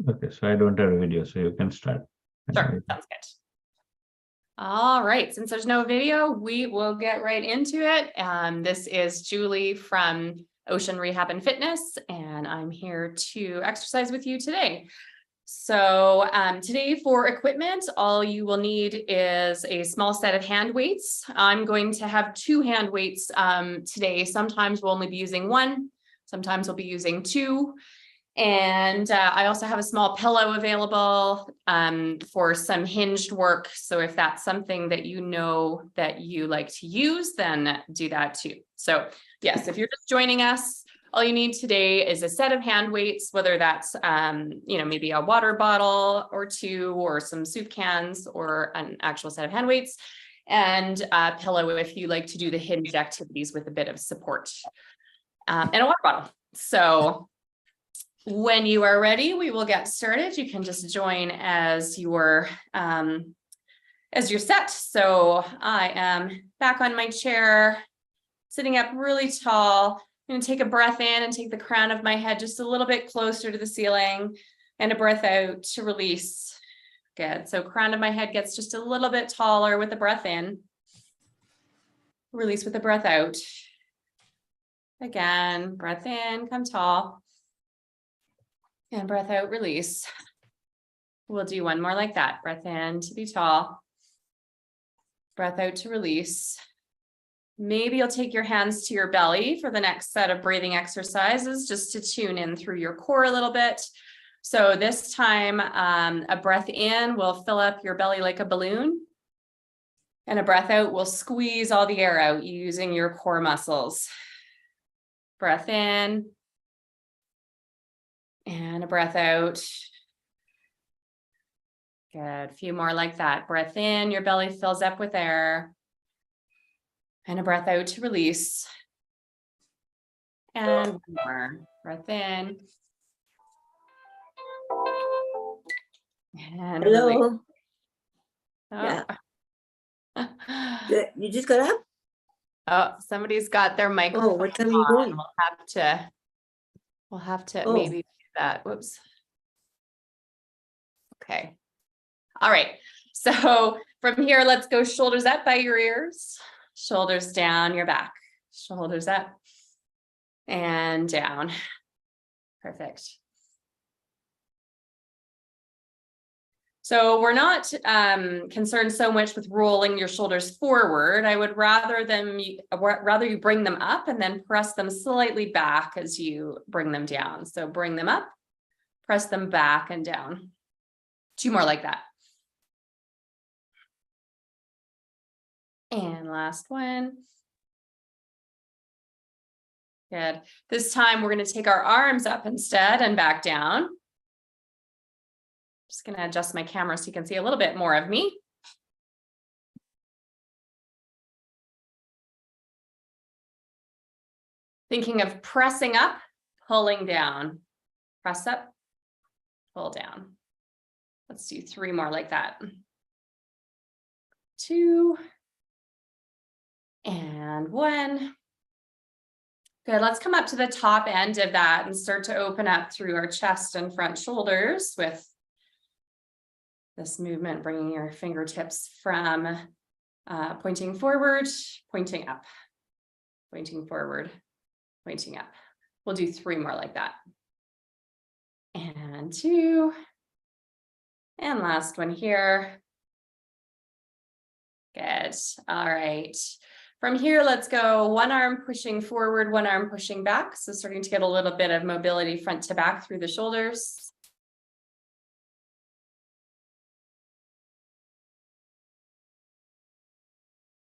Okay, so I don't have a video, so you can start. Sure, sounds good. All right, since there's no video, we will get right into it. This is Julie from Ocean Rehab and Fitness, and I'm here to exercise with you today. So today for equipment, all you will need is a small set of hand weights. I'm going to have 2 hand weights today. Sometimes we'll only be using 1, sometimes we'll be using 2. And I also have a small pillow available for some hinged work. So if that's something that you know that you like to use, then do that too. So yes, if you're just joining us, all you need today is a set of hand weights, whether that's, maybe a water bottle or 2, or some soup cans, or an actual set of hand weights, and a pillow if you like to do the hinged activities with a bit of support, and a water bottle. So when you are ready, we will get started. You can just join as you're set. So I am back on my chair, sitting up really tall. I'm going to take a breath in and take the crown of my head just a little bit closer to the ceiling, and a breath out to release. Good. So crown of my head gets just a little bit taller with the breath in. Release with the breath out. Again, breath in, come tall. And breath out, release. We'll do one more like that. Breath in to be tall. Breath out to release. Maybe you'll take your hands to your belly for the next set of breathing exercises, just to tune in through your core a little bit. So this time, a breath in will fill up your belly like a balloon. And a breath out will squeeze all the air out using your core muscles. Breath in. And a breath out. Good. A few more like that. Breath in, your belly fills up with air. And a breath out to release. And one more. Breath in. And hello. Oh. Yeah. You just got up? Oh, somebody's got their microphone. Oh, what time are you going? We'll have to Oh. maybe do that. Whoops. Okay. All right. So from here, let's go shoulders up by your ears, shoulders down your back, shoulders up and down. Perfect. So we're not concerned so much with rolling your shoulders forward. I would rather you bring them up and then press them slightly back as you bring them down. So bring them up, press them back and down. 2 more like that. And last one. Good. This time we're going to take our arms up instead and back down. Just going to adjust my camera so you can see a little bit more of me. Thinking of pressing up, pulling down. Press up, pull down. Let's do 3 more like that. 2. And 1. Good. Let's come up to the top end of that and start to open up through our chest and front shoulders with this movement, bringing your fingertips from pointing forward, pointing up, pointing forward, pointing up. We'll do 3 more like that. And 2. And last one here. Good. All right. From here, let's go 1 arm pushing forward, 1 arm pushing back. So starting to get a little bit of mobility front to back through the shoulders.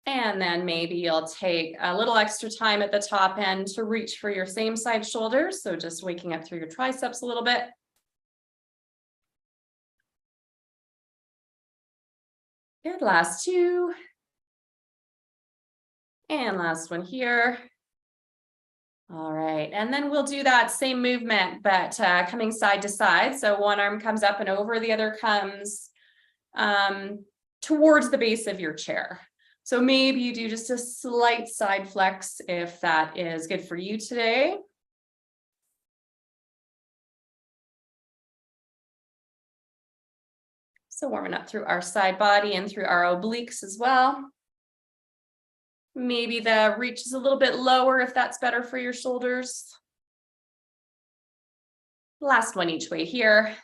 And then maybe you'll take a little extra time at the top end to reach for your same side shoulders. So just waking up through your triceps a little bit. Good, last 2. And last one here. All right, and then we'll do that same movement, but coming side to side. So 1 arm comes up and over, the other comes towards the base of your chair. So maybe you do just a slight side flex if that is good for you today. So warming up through our side body and through our obliques as well. Maybe the reach is a little bit lower if that's better for your shoulders. Last one each way here.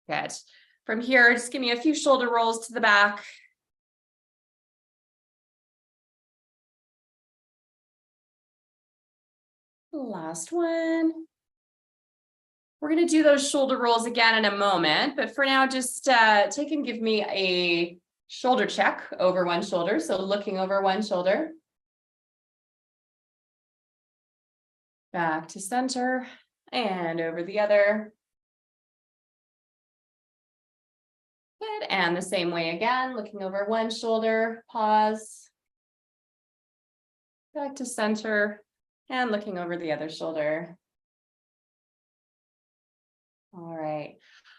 Good. From here, just give me a few shoulder rolls to the back. Last one. We're going to do those shoulder rolls again in a moment, but for now, just take and give me a shoulder check over one shoulder. So looking over one shoulder. Back to center and over the other. Good. And the same way again, looking over one shoulder, pause. Back to center and looking over the other shoulder. All right.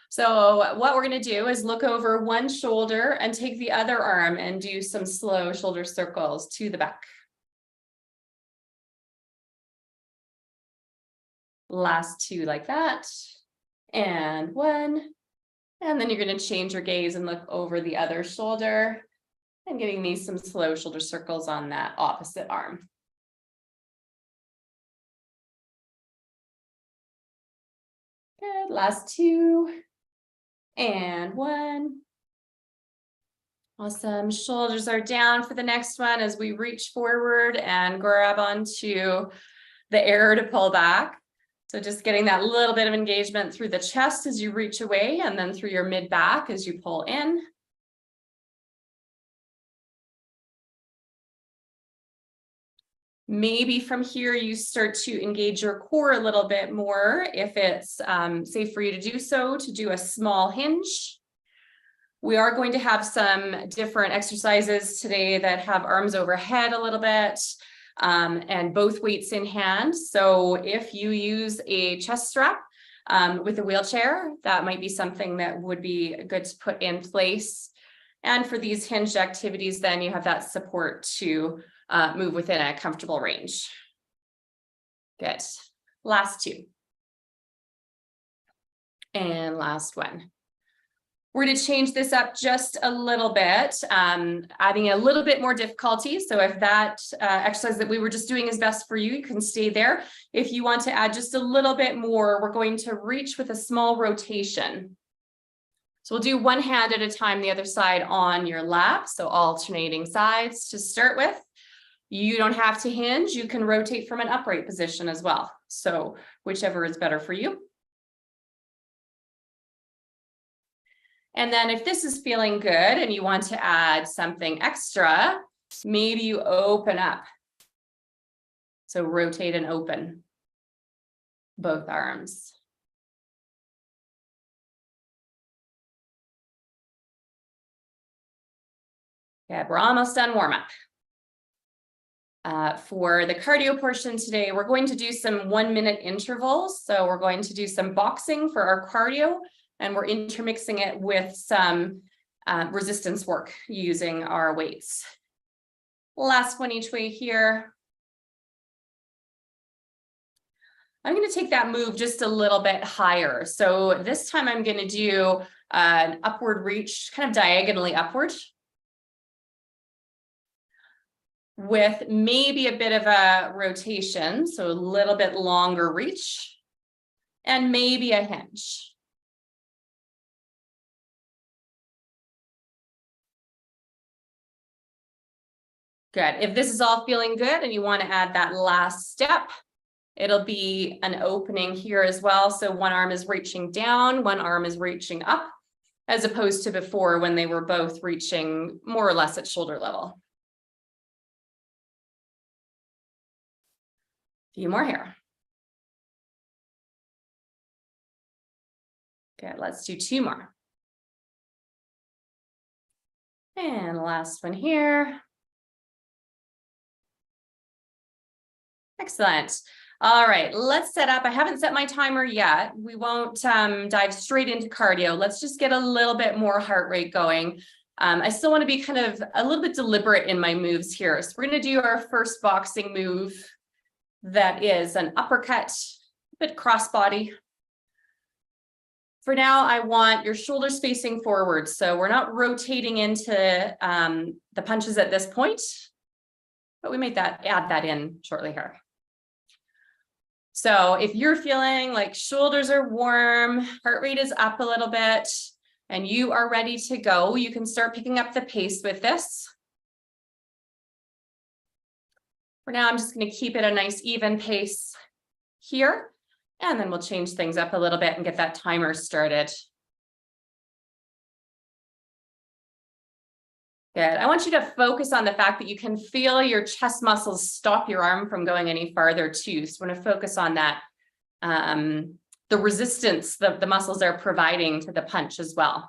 So what we're going to do is look over one shoulder and take the other arm and do some slow shoulder circles to the back. Last two like that. And one. And then you're going to change your gaze and look over the other shoulder and giving me some slow shoulder circles on that opposite arm. Good. Last two. And one. Awesome. Shoulders are down for the next one as we reach forward and grab onto the air to pull back. So just getting that little bit of engagement through the chest as you reach away and then through your mid back as you pull in. Maybe from here you start to engage your core a little bit more if it's safe for you to do so, to do a small hinge. We are going to have some different exercises today that have arms overhead a little bit and both weights in hand. So if you use a chest strap with a wheelchair, that might be something that would be good to put in place. And for these hinged activities, then you have that support to move within a comfortable range. Good. Last two. And last one. We're going to change this up just a little bit, adding a little bit more difficulty. So if that exercise that we were just doing is best for you, you can stay there. If you want to add just a little bit more, we're going to reach with a small rotation. So we'll do one hand at a time, the other side on your lap. So alternating sides to start with. You don't have to hinge. You can rotate from an upright position as well. So whichever is better for you. And then if this is feeling good and you want to add something extra, maybe you open up. So rotate and open both arms. Okay, we're almost done warm up. For the cardio portion today, we're going to do some 1-minute intervals. So we're going to do some boxing for our cardio. And we're intermixing it with some resistance work using our weights. Last one each way here. I'm going to take that move just a little bit higher. So this time I'm going to do an upward reach, kind of diagonally upward, with maybe a bit of a rotation. So a little bit longer reach and maybe a hinge. Good. If this is all feeling good and you want to add that last step, it'll be an opening here as well. So one arm is reaching down, one arm is reaching up, as opposed to before when they were both reaching more or less at shoulder level. A few more here. Good. Let's do 2 more. And last one here. Excellent. All right, let's set up. I haven't set my timer yet. We won't dive straight into cardio. Let's just get a little bit more heart rate going. I still want to be kind of a little bit deliberate in my moves here. So we're going to do our first boxing move. That is an uppercut, a bit crossbody. For now, I want your shoulders facing forward. So we're not rotating into the punches at this point, but we might add that in shortly here. So if you're feeling like shoulders are warm, heart rate is up a little bit, and you are ready to go, you can start picking up the pace with this. For now, I'm just going to keep it a nice even pace here, and then we'll change things up a little bit and get that timer started. Good. I want you to focus on the fact that you can feel your chest muscles stop your arm from going any farther too. So I want to focus on that, the resistance the muscles are providing to the punch as well.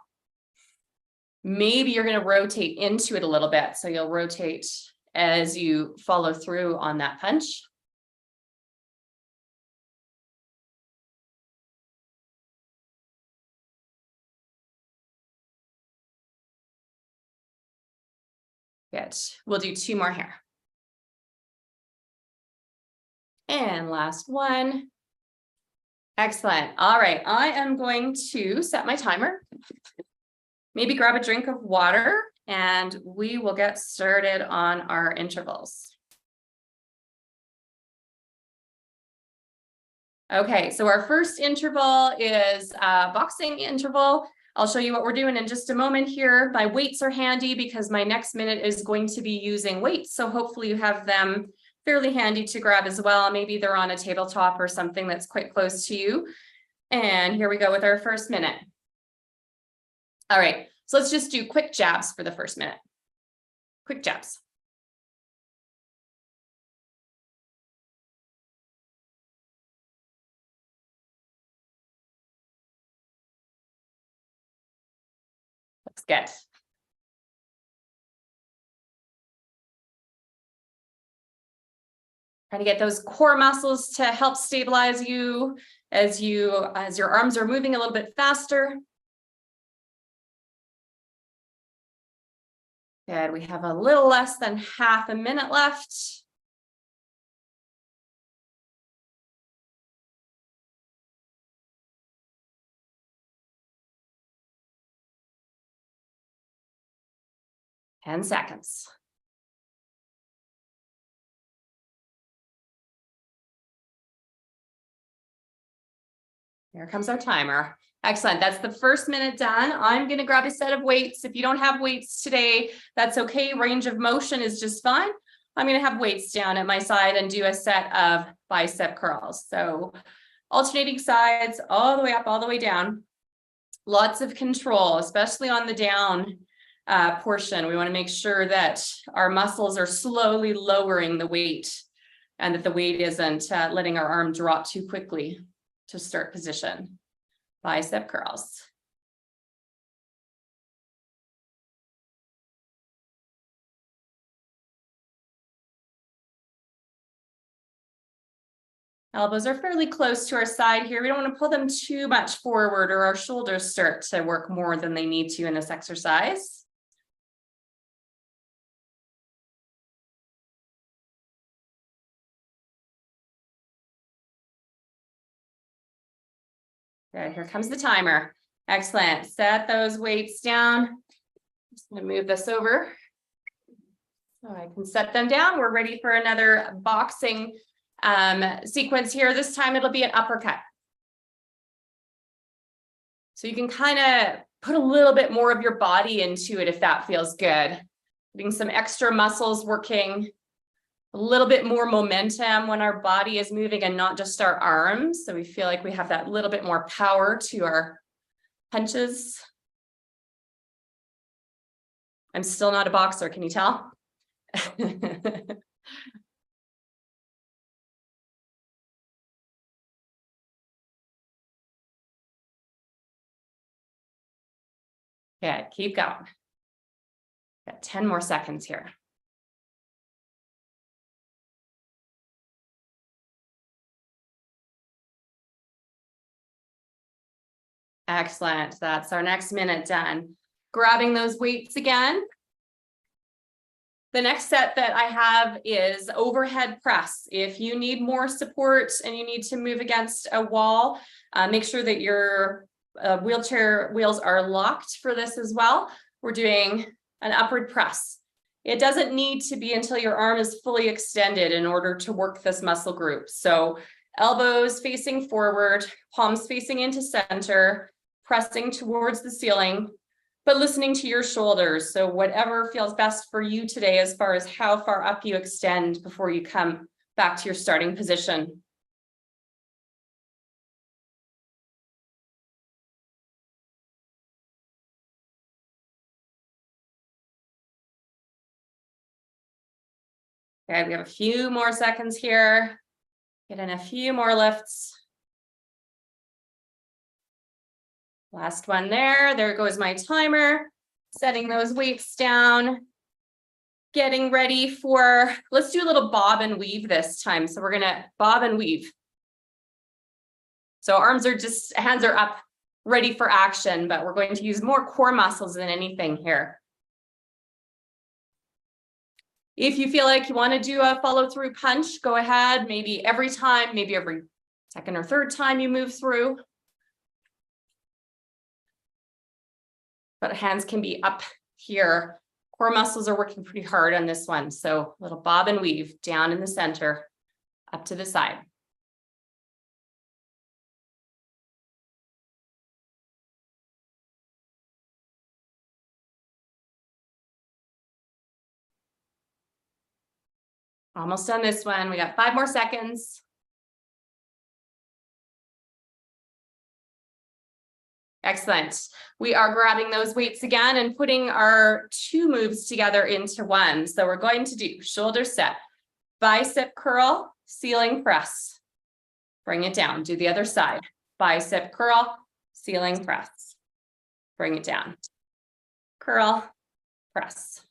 Maybe you're going to rotate into it a little bit. So you'll rotate as you follow through on that punch. Good. We'll do 2 more here. And last one. Excellent. All right. I am going to set my timer. Maybe grab a drink of water and we will get started on our intervals. Okay, so our first interval is a boxing interval. I'll show you what we're doing in just a moment here. My weights are handy because my next minute is going to be using weights. So hopefully you have them fairly handy to grab as well. Maybe they're on a tabletop or something that's quite close to you. And here we go with our first minute. All right, so let's just do quick jabs for the first minute. Quick jabs. Looks good. Trying to get those core muscles to help stabilize you as your arms are moving a little bit faster. Good. We have a little less than half a minute left. Ten seconds. Here comes our timer. Excellent. That's the first minute done. I'm going to grab a set of weights. If you don't have weights today, that's okay. Range of motion is just fine. I'm going to have weights down at my side and do a set of bicep curls. So alternating sides all the way up, all the way down. Lots of control, especially on the down portion. We want to make sure that our muscles are slowly lowering the weight and that the weight isn't letting our arm drop too quickly to start position. Bicep curls. Elbows are fairly close to our side here. We don't want to pull them too much forward or our shoulders start to work more than they need to in this exercise. Good, here comes the timer. Excellent. Set those weights down. Just going to move this over so I can set them down. We're ready for another boxing sequence here. This time it'll be an uppercut. So you can kind of put a little bit more of your body into it if that feels good. Getting some extra muscles working, a little bit more momentum when our body is moving and not just our arms. So we feel like we have that little bit more power to our punches. I'm still not a boxer, can you tell? Yeah, keep going. Got 10 more seconds here. Excellent. That's our next minute done. Grabbing those weights again. The next set that I have is overhead press. If you need more support and you need to move against a wall, make sure that you're wheelchair wheels are locked for this as well. We're doing an upward press. It doesn't need to be until your arm is fully extended in order to work this muscle group. So elbows facing forward, palms facing into center, pressing towards the ceiling, but listening to your shoulders. So whatever feels best for you today as far as how far up you extend before you come back to your starting position. Okay, we have a few more seconds here. Get in a few more lifts. Last one there. There goes my timer. Setting those weights down. Getting ready for, let's do a little bob and weave this time. So we're gonna bob and weave. So arms are just, hands are up, ready for action, but we're going to use more core muscles than anything here. If you feel like you want to do a follow through punch, go ahead, maybe every time, maybe every second or third time you move through. But hands can be up here. Core muscles are working pretty hard on this one. So a little bob and weave down in the center, up to the side. Almost done this one. We got 5 more seconds. Excellent. We are grabbing those weights again and putting our 2 moves together into one. So we're going to do shoulder set, bicep curl, ceiling press. Bring it down. Do the other side. Bicep curl, ceiling press. Bring it down. Curl, press.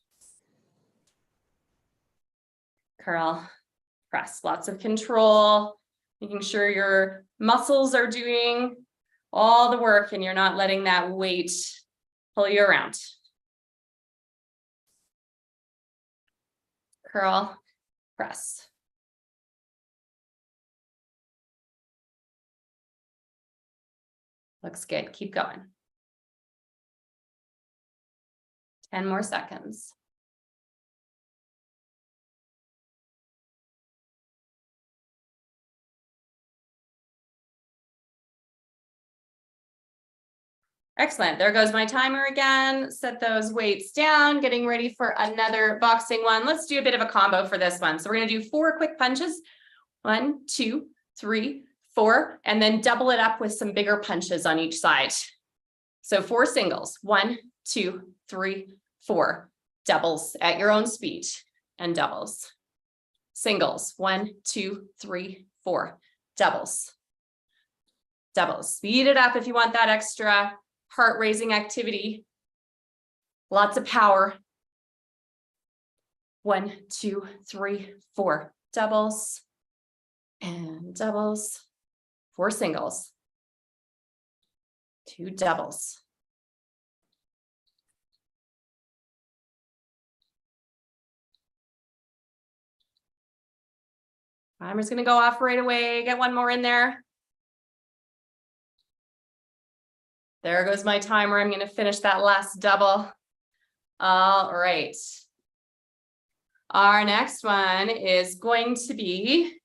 Curl, press. Lots of control, making sure your muscles are doing all the work and you're not letting that weight pull you around. Curl, press. Looks good. Keep going. 10 more seconds. Excellent. There goes my timer again. Set those weights down, getting ready for another boxing one. Let's do a bit of a combo for this one. So we're going to do 4 quick punches. 1, 2, 3, 4, and then double it up with some bigger punches on each side. So 4 singles. 1, 2, 3, 4. Doubles at your own speed and doubles. Singles. 1, 2, 3, 4. Doubles. Doubles. Speed it up if you want that extra heart-raising activity. Lots of power. 1, 2, 3, 4. Doubles and doubles. 4 singles. 2 doubles. Timer's going to go off right away. Get one more in there. There goes my timer. I'm going to finish that last double. All right. Our next one is going to be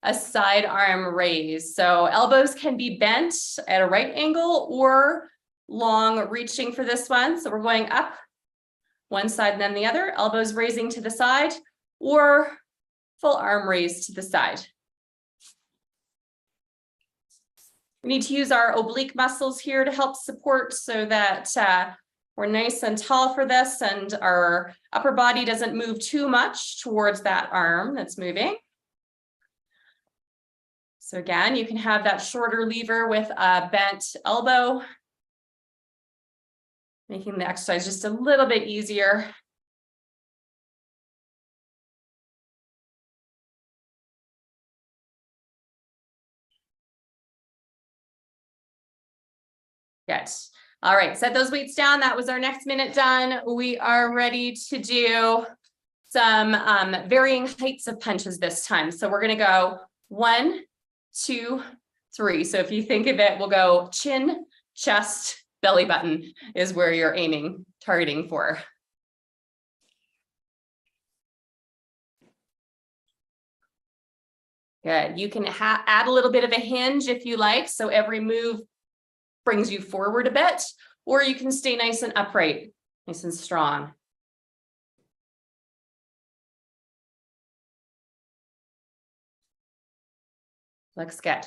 a side arm raise. So elbows can be bent at a right angle or long reaching for this one. So we're going up one side and then the other, elbows raising to the side or full arm raise to the side. We need to use our oblique muscles here to help support so that we're nice and tall for this and our upper body doesn't move too much towards that arm that's moving. So again, you can have that shorter lever with a bent elbow, making the exercise just a little bit easier. Good. All right, set those weights down. That was our next minute done. We are ready to do some varying heights of punches this time. So we're going to go 1, 2, 3. So if you think of it, we'll go chin, chest, belly button is where you're aiming, targeting for. Good. You can add a little bit of a hinge if you like. So every move brings you forward a bit, or you can stay nice and upright, nice and strong. Looks good.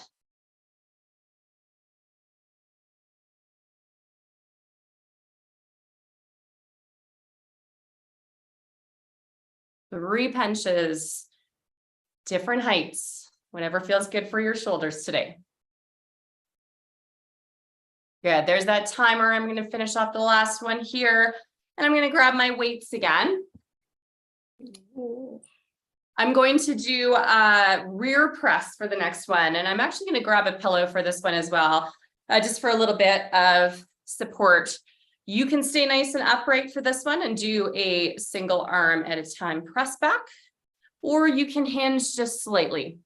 Three punches, different heights, whatever feels good for your shoulders today. Good, there's that timer. I'm going to finish off the last one here, and I'm going to grab my weights again. I'm going to do a rear press for the next one, and I'm actually going to grab a pillow for this one as well, just for a little bit of support. You can stay nice and upright for this one and do a single arm at a time press back, or you can hinge just slightly.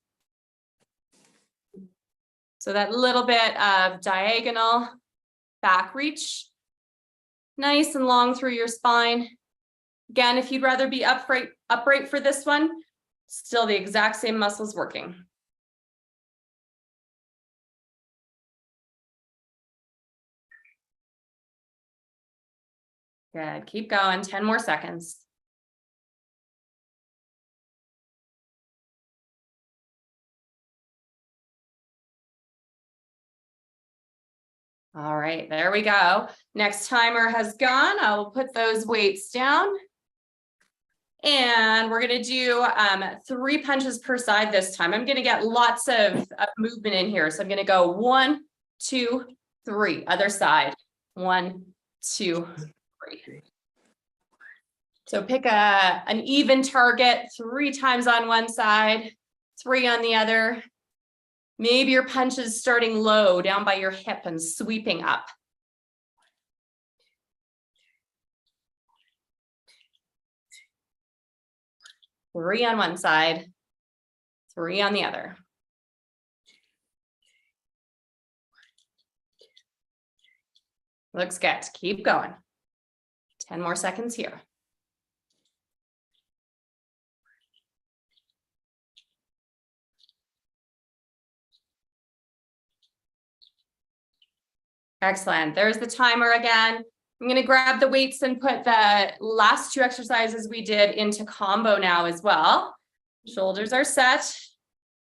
So that little bit of diagonal back reach, nice and long through your spine. Again, if you'd rather be upright for this one, still the exact same muscles working. Good, keep going, 10 more seconds. All right, there we go. Next timer has gone. I will put those weights down. And we're going to do 3 punches per side this time. I'm going to get lots of movement in here. So I'm going to go 1, 2, 3. Other side. 1, 2, 3. So pick an even target, 3 times on one side, 3 on the other. Maybe your punch is starting low down by your hip and sweeping up. Three on one side, 3 on the other. Looks good. Keep going. 10 more seconds here. Excellent. There's the timer again. I'm going to grab the weights and put the last 2 exercises we did into combo now as well. Shoulders are set.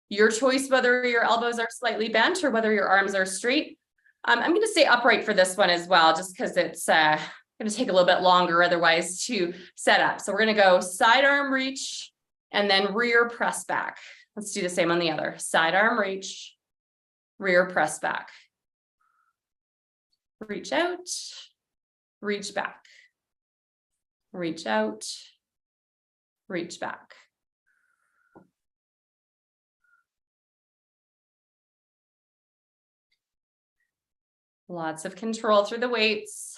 Your choice whether your elbows are slightly bent or whether your arms are straight. I'm going to stay upright for this one as well, just because it's going to take a little bit longer otherwise to set up. So we're going to go side arm reach and then rear press back. Let's do the same on the other. Side arm reach, rear press back. Reach out, reach back, reach out, reach back. Lots of control through the weights.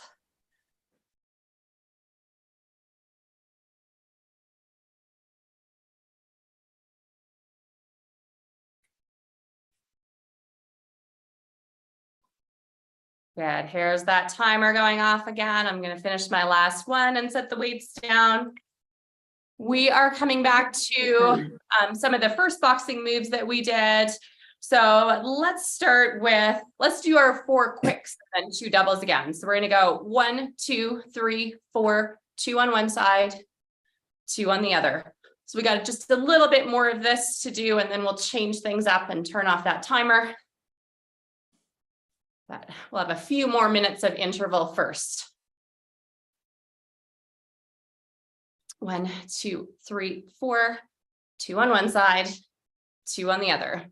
Good. Here's that timer going off again. I'm going to finish my last one and set the weights down. We are coming back to some of the first boxing moves that we did. So let's start with, let's do our 4 quicks and 2 doubles again. So we're going to go 1, 2, 3, 4, 2 on one side, 2 on the other. So we got just a little bit more of this to do, and then we'll change things up and turn off that timer. But we'll have a few more minutes of interval first. 1, 2, 3, 4, 2 on one side, 2 on the other.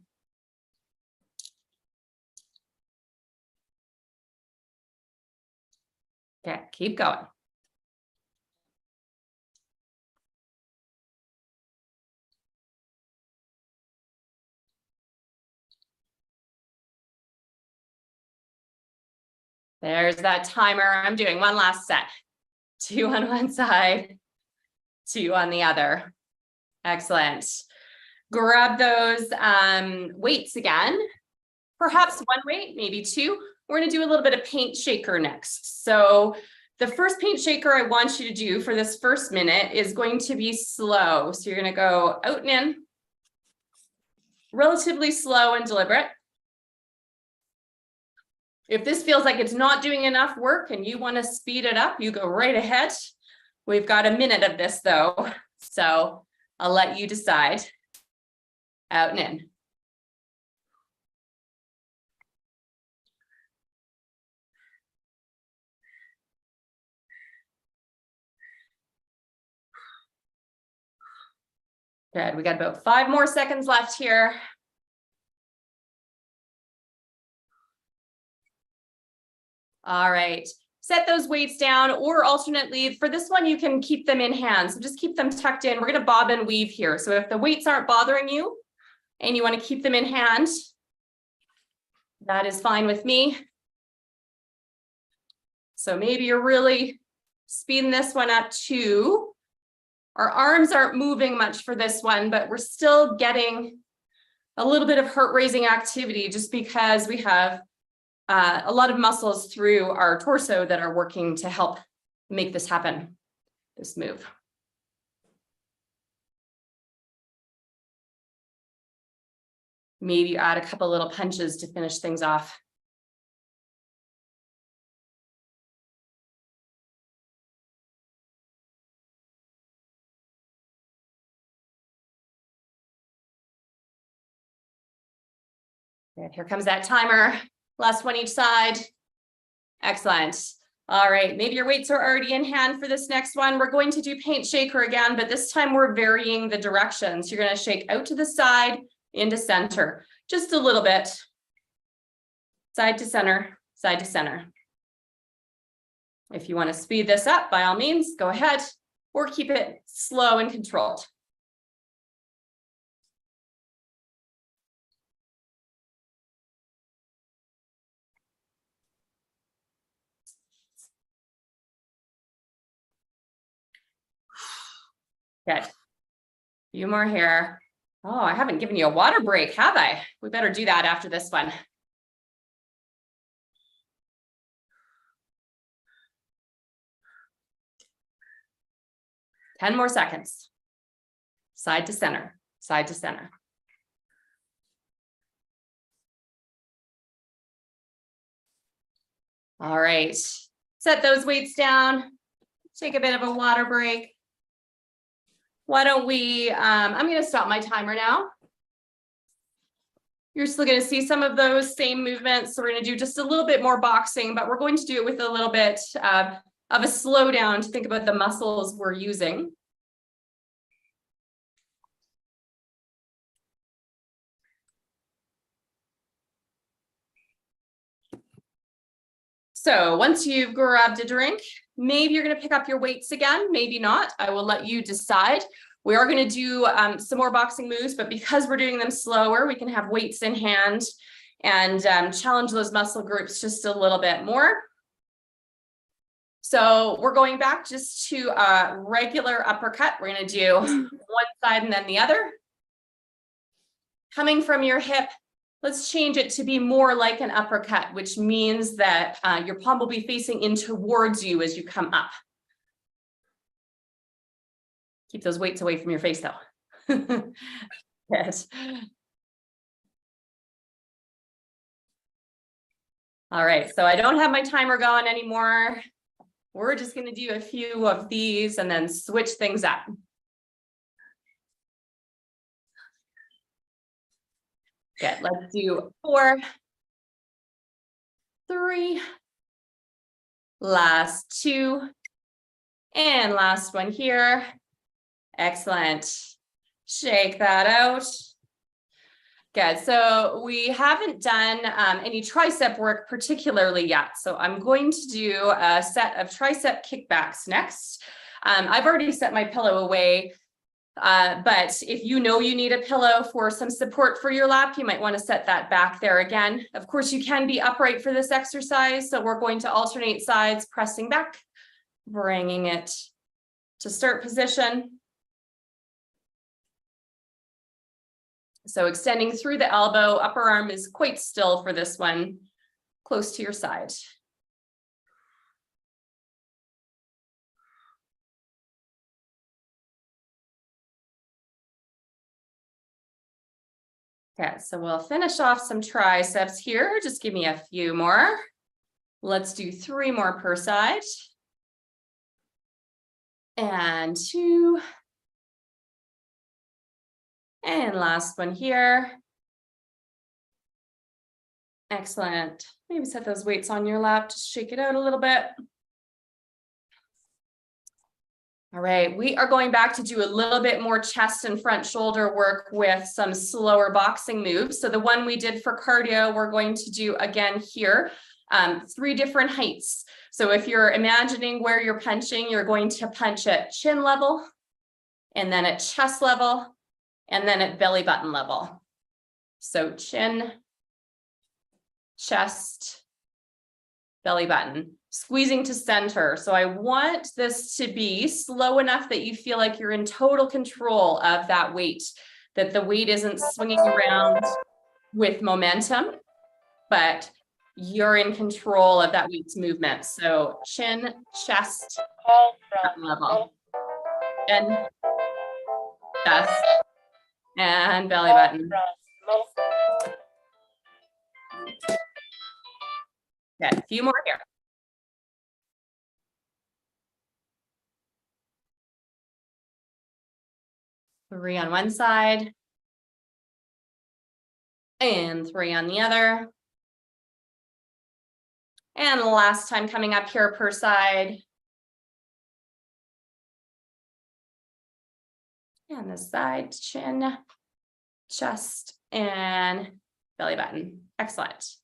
Okay, keep going. There's that timer. I'm doing one last set. 2 on one side, 2 on the other. Excellent. Grab those weights again. perhaps one weight, maybe two. We're going to do a little bit of paint shaker next. So the first paint shaker I want you to do for this first minute is going to be slow. So you're going to go out and in, relatively slow and deliberate. If this feels like it's not doing enough work and you want to speed it up, you go right ahead. We've got a minute of this though, so I'll let you decide. Out and in. Good, we got about 5 more seconds left here. All right, set those weights down, or alternately, for this one, you can keep them in hand. So just keep them tucked in. We're gonna bob and weave here. So if the weights aren't bothering you and you wanna keep them in hand, that is fine with me. So maybe you're really speeding this one up too. Our arms aren't moving much for this one, but we're still getting a little bit of heart-raising activity just because we have a lot of muscles through our torso that are working to help make this happen, this move. Maybe add a couple little punches to finish things off. Good. Here comes that timer. Last one each side. Excellent. All right, maybe your weights are already in hand for this next one. We're going to do paint shaker again, but this time we're varying the directions. You're going to shake out to the side, into center, just a little bit. Side to center, side to center. If you want to speed this up, by all means, go ahead, or keep it slow and controlled. Good. A few more here. Oh, I haven't given you a water break, have I? We better do that after this one. Ten more seconds. Side to center, side to center. All right, set those weights down. Take a bit of a water break. Why don't we, I'm going to stop my timer now. You're still going to see some of those same movements. So we're going to do just a little bit more boxing, but we're going to do it with a little bit of a slowdown to think about the muscles we're using. So once you've grabbed a drink, maybe you're going to pick up your weights again, maybe not. I will let you decide. We are going to do some more boxing moves, but because we're doing them slower, we can have weights in hand and challenge those muscle groups just a little bit more. So we're going back just to a regular uppercut. We're going to do one side and then the other. Coming from your hip, let's change it to be more like an uppercut, which means that your palm will be facing in towards you as you come up. Keep those weights away from your face though. Yes. All right, so I don't have my timer going anymore. We're just going to do a few of these and then switch things up. Good, let's do 4, 3, last 2, and last one here. Excellent. Shake that out. Good. So we haven't done any tricep work particularly yet. So I'm going to do a set of tricep kickbacks next. I've already set my pillow away, but if you know you need a pillow for some support for your lap, you might want to set that back there again. Of course, you can be upright for this exercise. So we're going to alternate sides, pressing back, bringing it to start position. So extending through the elbow, upper arm is quite still for this one, close to your side. Okay, so we'll finish off some triceps here. Just give me a few more. Let's do 3 more per side. And 2. And last one here. Excellent. Maybe set those weights on your lap, just shake it out a little bit. All right, we are going back to do a little bit more chest and front shoulder work with some slower boxing moves. So the one we did for cardio, we're going to do again here, 3 different heights. So if you're imagining where you're punching, you're going to punch at chin level, and then at chest level, and then at belly button level. So chin, chest, belly button, squeezing to center. So I want this to be slow enough that you feel like you're in total control of that weight, that the weight isn't swinging around with momentum, but you're in control of that weight's movement. So chin, chest, button level, chin, chest, and belly button. Okay, a few more here. Three on one side. And 3 on the other. And the last time coming up here per side. And this side, chin, chest, and belly button. Excellent.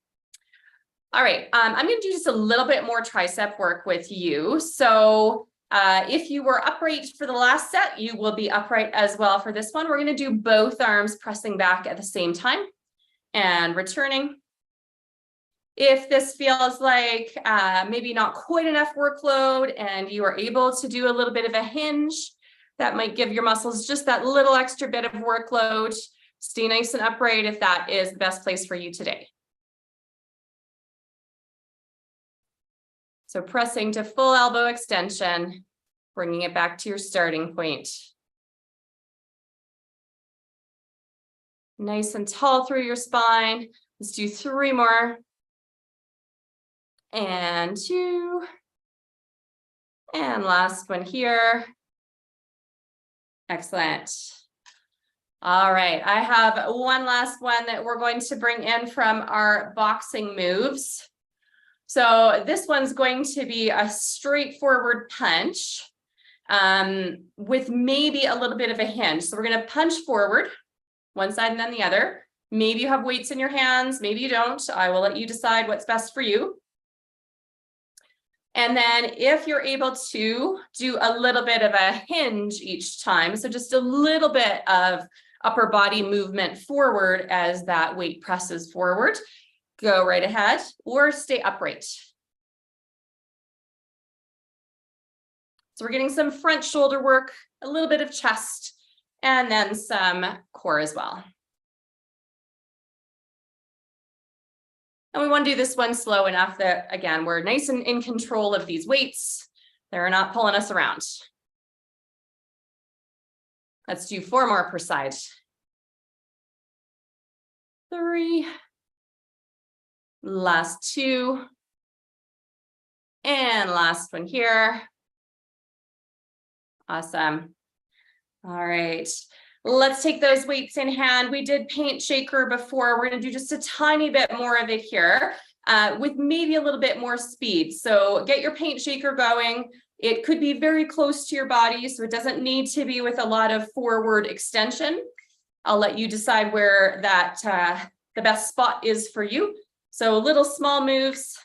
All right, I'm going to do just a little bit more tricep work with you. So if you were upright for the last set, you will be upright as well for this one. We're going to do both arms pressing back at the same time and returning. If this feels like maybe not quite enough workload and you are able to do a little bit of a hinge, that might give your muscles just that little extra bit of workload. Stay nice and upright if that is the best place for you today. So pressing to full elbow extension, bringing it back to your starting point. Nice and tall through your spine. Let's do 3 more. And 2. And last one here. Excellent. All right, I have one last one that we're going to bring in from our boxing moves. So this one's going to be a straightforward punch with maybe a little bit of a hinge. So we're going to punch forward, one side and then the other. Maybe you have weights in your hands, maybe you don't. I will let you decide what's best for you. And then if you're able to do a little bit of a hinge each time, so just a little bit of upper body movement forward as that weight presses forward, go right ahead or stay upright. So we're getting some front shoulder work, a little bit of chest, and then some core as well. And we want to do this one slow enough that, again, we're nice and in control of these weights. They're not pulling us around. Let's do 4 more per side. 3. Last 2. And last one here. Awesome. All right. Let's take those weights in hand. We did paint shaker before. We're going to do just a tiny bit more of it here with maybe a little bit more speed. So get your paint shaker going. It could be very close to your body, so it doesn't need to be with a lot of forward extension. I'll let you decide where that the best spot is for you. So little small moves.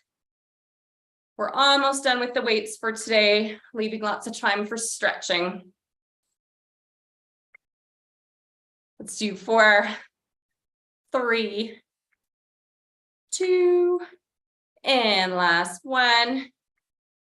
We're almost done with the weights for today, leaving lots of time for stretching. Let's do 4, 3, 2, and last one.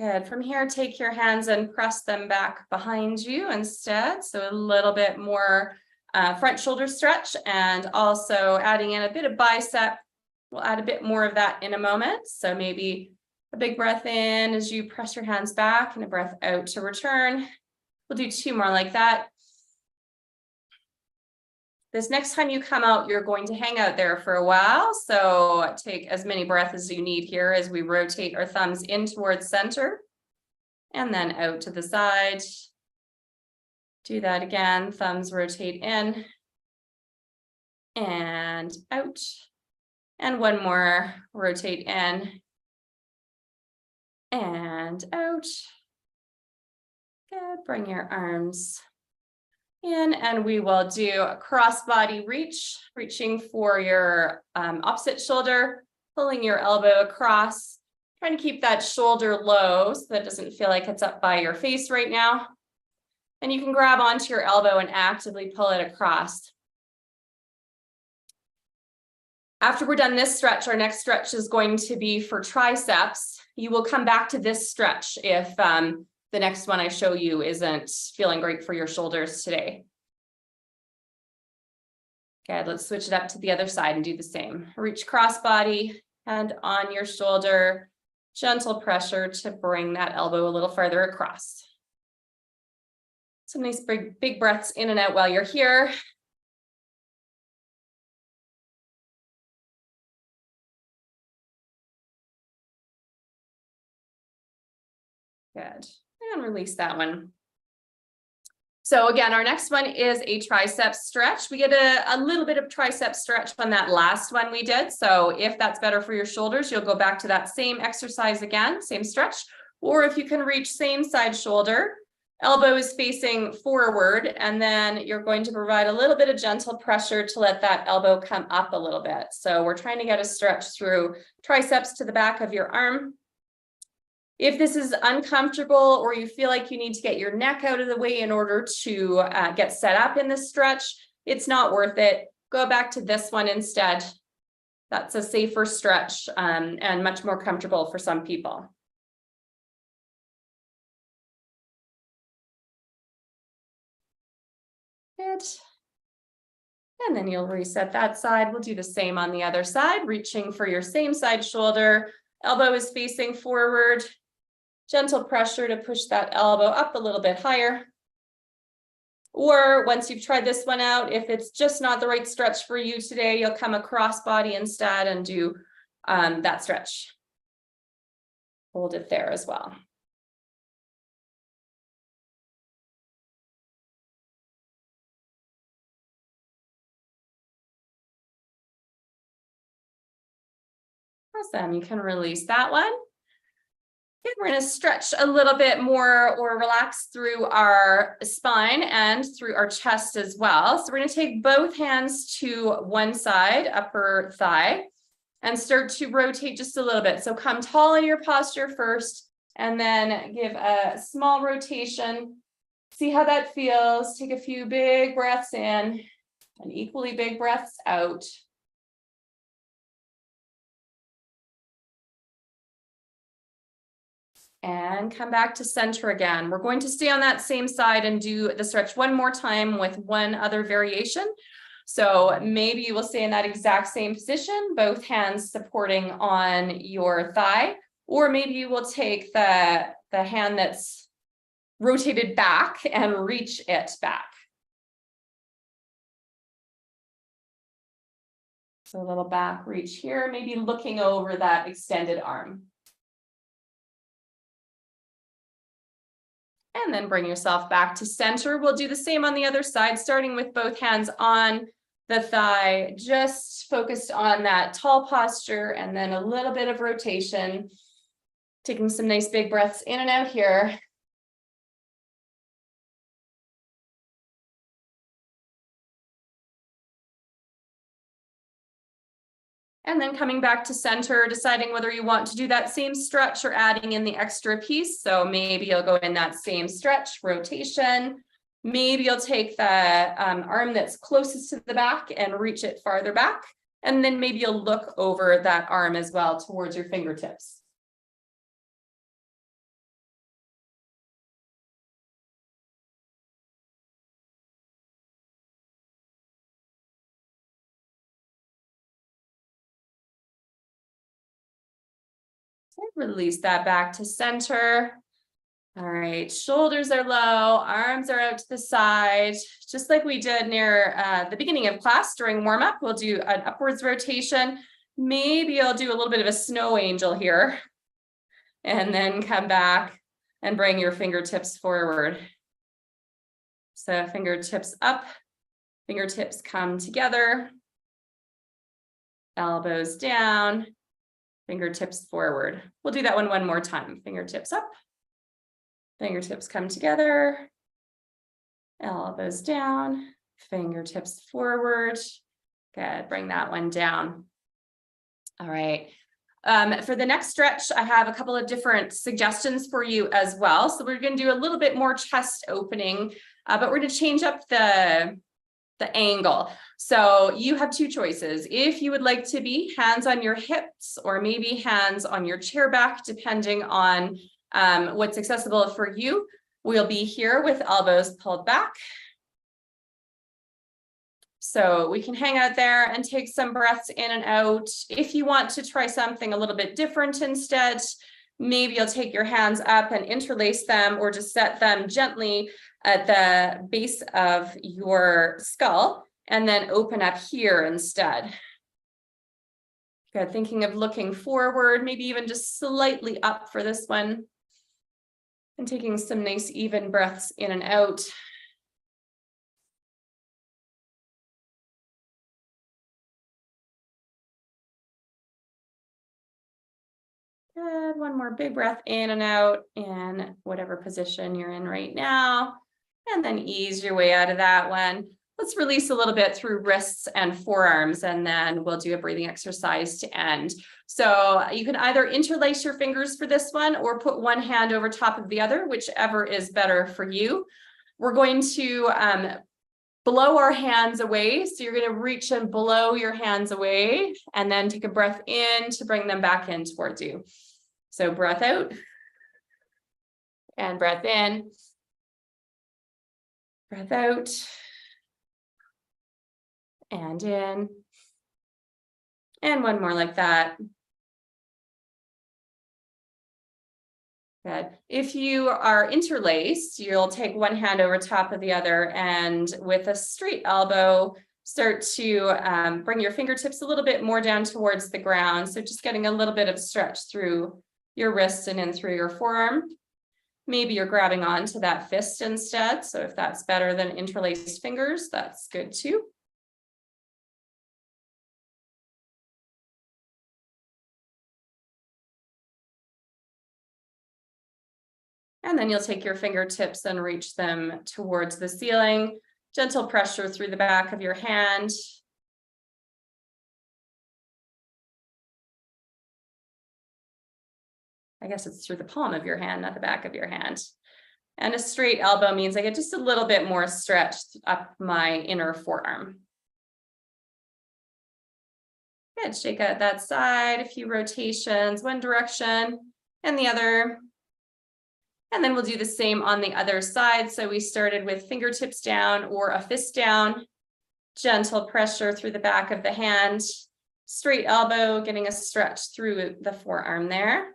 Good. From here, take your hands and press them back behind you instead. So a little bit more front shoulder stretch, and also adding in a bit of bicep. We'll add a bit more of that in a moment. So maybe a big breath in as you press your hands back and a breath out to return. We'll do 2 more like that. This next time you come out, you're going to hang out there for a while. So take as many breaths as you need here as we rotate our thumbs in towards center and then out to the side. Do that again. Thumbs rotate in and out. And one more, rotate in and out. Good. Bring your arms in, and we will do a cross-body reach, reaching for your opposite shoulder, pulling your elbow across, trying to keep that shoulder low so that it doesn't feel like it's up by your face right now. And you can grab onto your elbow and actively pull it across. After we're done this stretch, our next stretch is going to be for triceps. You will come back to this stretch if the next one I show you isn't feeling great for your shoulders today. Okay, let's switch it up to the other side and do the same. Reach crossbody, hand on your shoulder, gentle pressure to bring that elbow a little farther across. Some nice big breaths in and out while you're here. Good. And release that one. So again, our next one is a tricep stretch. We get a little bit of tricep stretch on that last one we did. So if that's better for your shoulders, you'll go back to that same exercise again, same stretch. Or if you can reach same side shoulder, elbow is facing forward, and then you're going to provide a little bit of gentle pressure to let that elbow come up a little bit. So we're trying to get a stretch through triceps to the back of your arm. If this is uncomfortable or you feel like you need to get your neck out of the way in order to get set up in this stretch, it's not worth it. Go back to this one instead. That's a safer stretch and much more comfortable for some people. Good. And then you'll reset that side. We'll do the same on the other side, reaching for your same side shoulder. Elbow is facing forward. Gentle pressure to push that elbow up a little bit higher. Or once you've tried this one out, if it's just not the right stretch for you today, you'll come across body instead and do that stretch. Hold it there as well. Awesome. You can release that one. Okay, we're going to stretch a little bit more or relax through our spine and through our chest as well. So we're going to take both hands to one side, upper thigh, and start to rotate just a little bit. So come tall in your posture first, and then give a small rotation. See how that feels. Take a few big breaths in and equally big breaths out. And come back to center again. We're going to stay on that same side and do the stretch one more time with one other variation. So maybe you will stay in that exact same position, both hands supporting on your thigh, or maybe you will take the hand that's rotated back and reach it back. So a little back reach here, maybe looking over that extended arm. And then bring yourself back to center. We'll do the same on the other side, starting with both hands on the thigh, just focused on that tall posture, and then a little bit of rotation, taking some nice big breaths in and out here. And then coming back to center, deciding whether you want to do that same stretch or adding in the extra piece. So maybe you'll go in that same stretch, rotation. Maybe you'll take the arm that's closest to the back and reach it farther back. And then maybe you'll look over that arm as well towards your fingertips. Release that back to center. All right, shoulders are low, arms are out to the side, just like we did near the beginning of class during warm-up. We'll do an upwards rotation. Maybe I'll do a little bit of a snow angel here, and then come back and bring your fingertips forward. So fingertips up, fingertips come together, elbows down, fingertips forward. We'll do that one more time. Fingertips up, fingertips come together, elbows down, fingertips forward. Good, bring that one down. All right. For the next stretch, I have a couple of different suggestions for you as well. So we're going to do a little bit more chest opening, but we're going to change up the angle. So you have two choices. If you would like to be hands on your hips or maybe hands on your chair back, depending on what's accessible for you, we'll be here with elbows pulled back. So we can hang out there and take some breaths in and out. If you want to try something a little bit different instead, maybe you'll take your hands up and interlace them or just set them gently at the base of your skull and then open up here instead. Good, thinking of looking forward, maybe even just slightly up for this one. And taking some nice even breaths in and out. Good, one more big breath in and out in whatever position you're in right now. And then ease your way out of that one. Let's release a little bit through wrists and forearms, and then we'll do a breathing exercise to end. So you can either interlace your fingers for this one or put one hand over top of the other, whichever is better for you. We're going to blow our hands away. So you're going to reach and blow your hands away and then take a breath in to bring them back in towards you. So breath out and breath in, breath out and in, and one more like that. Good. If you are interlaced, you'll take one hand over top of the other and with a straight elbow, start to bring your fingertips a little bit more down towards the ground. So just getting a little bit of stretch through your wrists and in through your forearm. Maybe you're grabbing onto that fist instead. So if that's better than interlaced fingers, that's good too. And then you'll take your fingertips and reach them towards the ceiling. Gentle pressure through the back of your hand. I guess it's through the palm of your hand, not the back of your hand. And a straight elbow means I get just a little bit more stretched up my inner forearm. Good, shake out that side, a few rotations, one direction and the other. And then we'll do the same on the other side. So we started with fingertips down or a fist down, gentle pressure through the back of the hand, straight elbow, getting a stretch through the forearm there.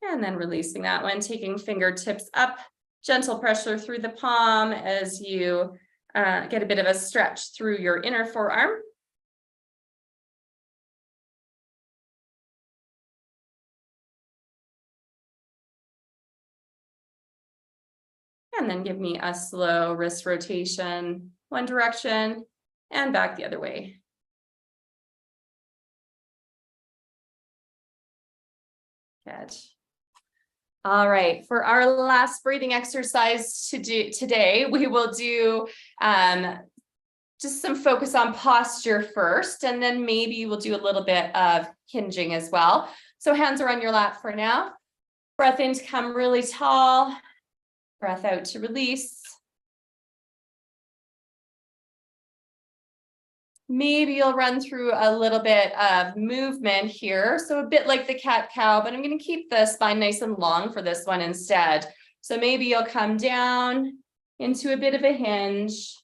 And then releasing that one, taking fingertips up, gentle pressure through the palm as you get a bit of a stretch through your inner forearm. And then give me a slow wrist rotation, one direction and back the other way. Good. All right, for our last breathing exercise to do today, we will do just some focus on posture first, and then maybe we'll do a little bit of hinging as well. So hands are on your lap for now. Breath in to come really tall. Breath out to release. Maybe you'll run through a little bit of movement here. So a bit like the cat-cow, but I'm going to keep the spine nice and long for this one instead. So maybe you'll come down into a bit of a hinge.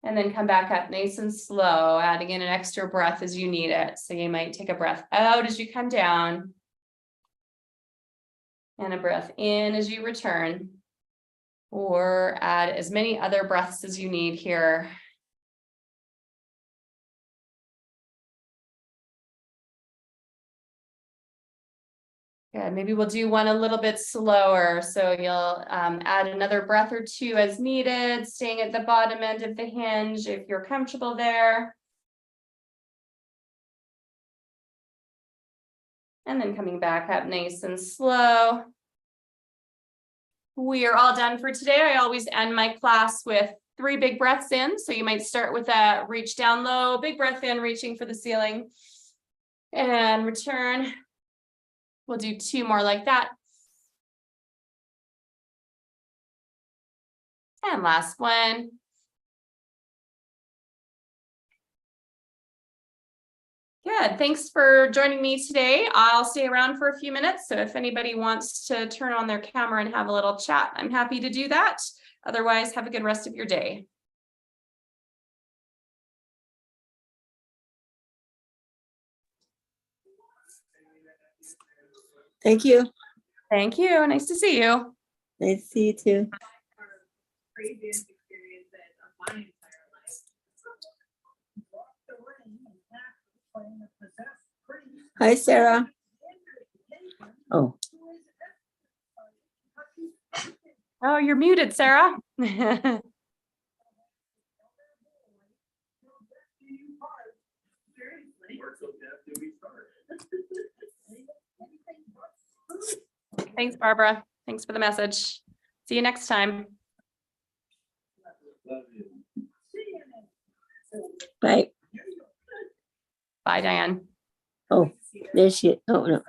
And then come back up nice and slow, adding in an extra breath as you need it. So you might take a breath out as you come down. And a breath in as you return. Or add as many other breaths as you need here. Good, maybe we'll do one a little bit slower. So you'll add another breath or two as needed, staying at the bottom end of the hinge if you're comfortable there. And then coming back up nice and slow. We are all done for today. I always end my class with 3 big breaths in. So you might start with a reach down low, big breath in, reaching for the ceiling. And return. We'll do 2 more like that. And last one. Good, thanks for joining me today. I'll stay around for a few minutes. So if anybody wants to turn on their camera and have a little chat, I'm happy to do that. Otherwise, have a good rest of your day. Thank you. Thank you, nice to see you. Nice to see you too. Previous experiences of my entire life. Hi, Sarah. Oh, Oh, you're muted, Sarah. Thanks, Barbara. Thanks for the message. See you next time. bye. Bye, Diane. Oh, there she is. Oh, no.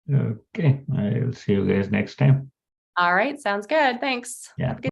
Okay, I'll see you guys next time. All right, sounds good. Thanks. Yeah. Have a good